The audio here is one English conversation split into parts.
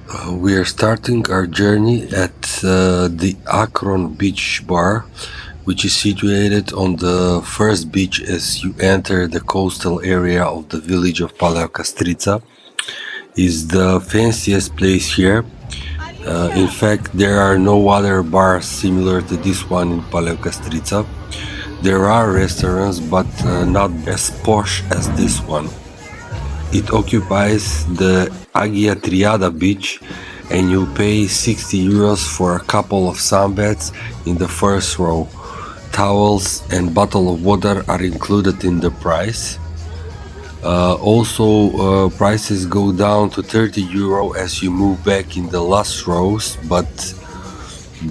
We are starting our journey at the Akron Beach Bar, which is situated on the first beach as you enter the coastal area of the village of Paleokastritsa. Is the fanciest place here. In fact, there are no other bars similar to this one in Paleokastrica. There are restaurants, but not as posh as this one. It occupies the Agia Triada Beach, and you pay 60 euros for a couple of sunbeds in the first row. Towels and bottle of water are included in the price. Also, prices go down to 30 euro as you move back in the last rows, but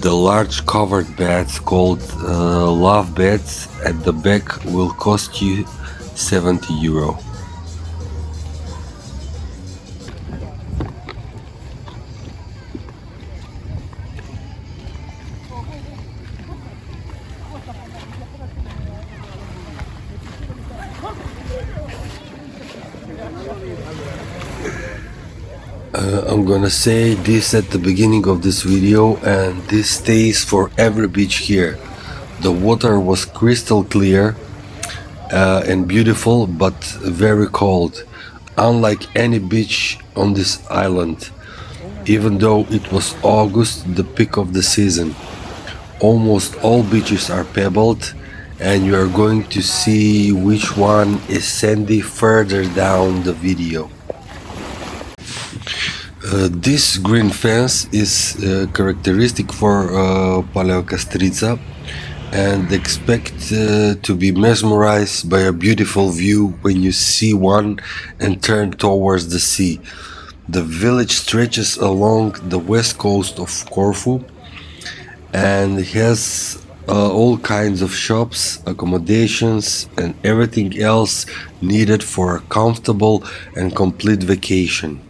the large covered beds called love beds at the back will cost you 70 euro. I'm gonna say this at the beginning of this video, and this stays for every beach here. The water was crystal clear and beautiful, but very cold, unlike any beach on this island, even though it was August, the peak of the season. Almost all beaches are pebbled, and you are going to see which one is sandy further down the video. This green fence is characteristic for Paleokastrica, and expect to be mesmerized by a beautiful view when you see one and turn towards the sea. The village stretches along the west coast of Corfu and has all kinds of shops, accommodations, and everything else needed for a comfortable and complete vacation.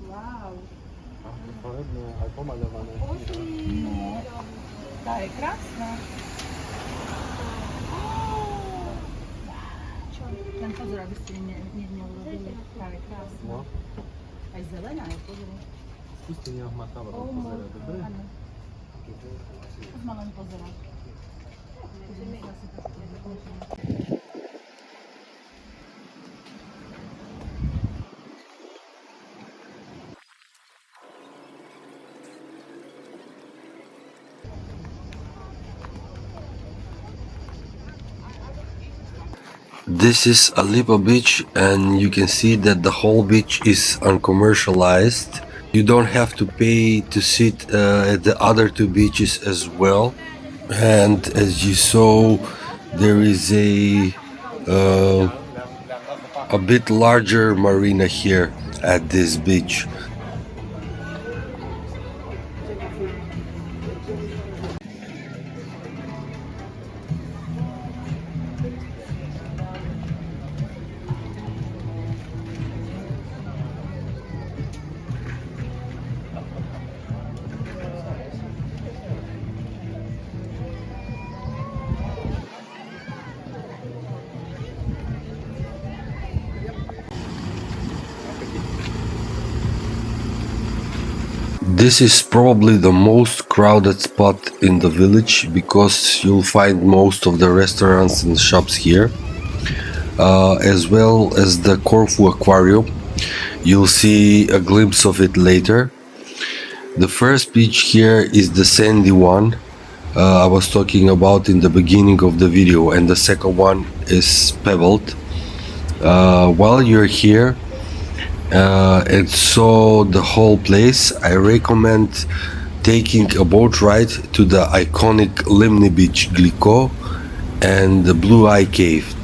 Wow. No, ta je krásna. Ten pozor, aby ste neurobili. Tá je krásna. Aj zelená je, pozor. Skúste neohmatávať, pozerať, dobre? Áno. Už ma len pozerať. This is Alipa Beach, and you can see that the whole beach is uncommercialized. You don't have to pay to sit at the other two beaches as well. And as you saw, there is a bit larger marina here at this beach. This is probably the most crowded spot in the village because you'll find most of the restaurants and shops here, as well as the Corfu Aquarium. You'll see a glimpse of it later. The first beach here is the sandy one I was talking about in the beginning of the video, and the second one is pebbled. While you're here and saw the whole place, I recommend taking a boat ride to the iconic Limni Beach Glico and the Blue Eye Cave.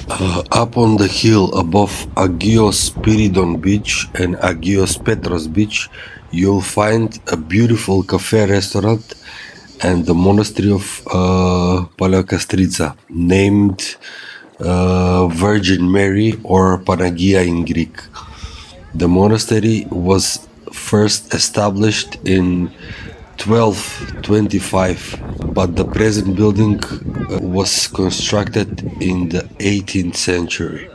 Up on the hill above Agios Spiridon Beach and Agios Petros Beach, you'll find a beautiful cafe restaurant and the Monastery of Paleokastrica, named Virgin Mary or Panagia in Greek. The monastery was first established in 1225, but the present building was constructed in the 18th century.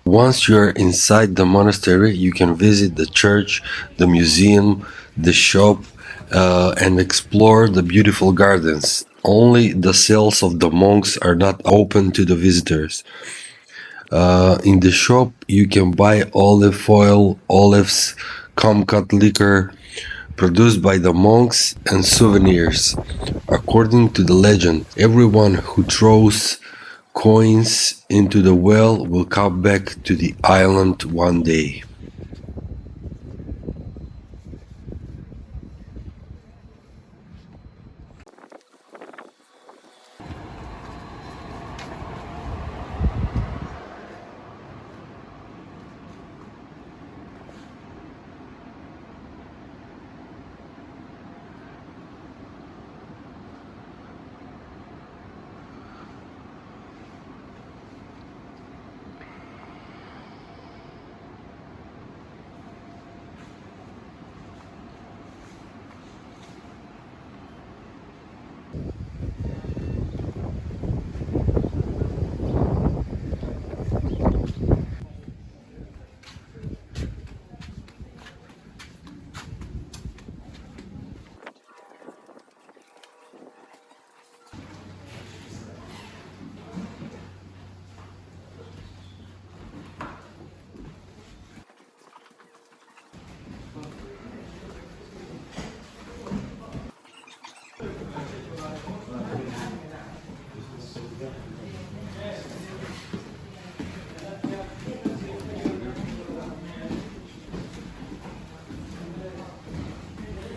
Once you are inside the monastery, you can visit the church, the museum, the shop, and explore the beautiful gardens. Only the cells of the monks are not open to the visitors. In the shop, you can buy olive oil, olives, kumquat liquor produced by the monks, and souvenirs. According to the legend, everyone who throws coins into the well will come back to the island one day.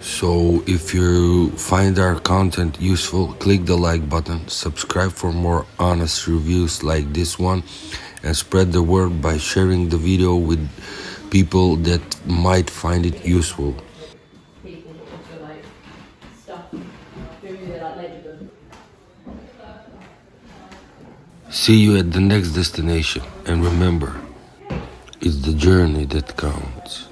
So if you find our content useful, click the like button, subscribe for more honest reviews like this one, and spread the word by sharing the video with people that might find it useful. People also like stuff, food, like ladybird. See you at the next destination, and remember, it's the journey that counts.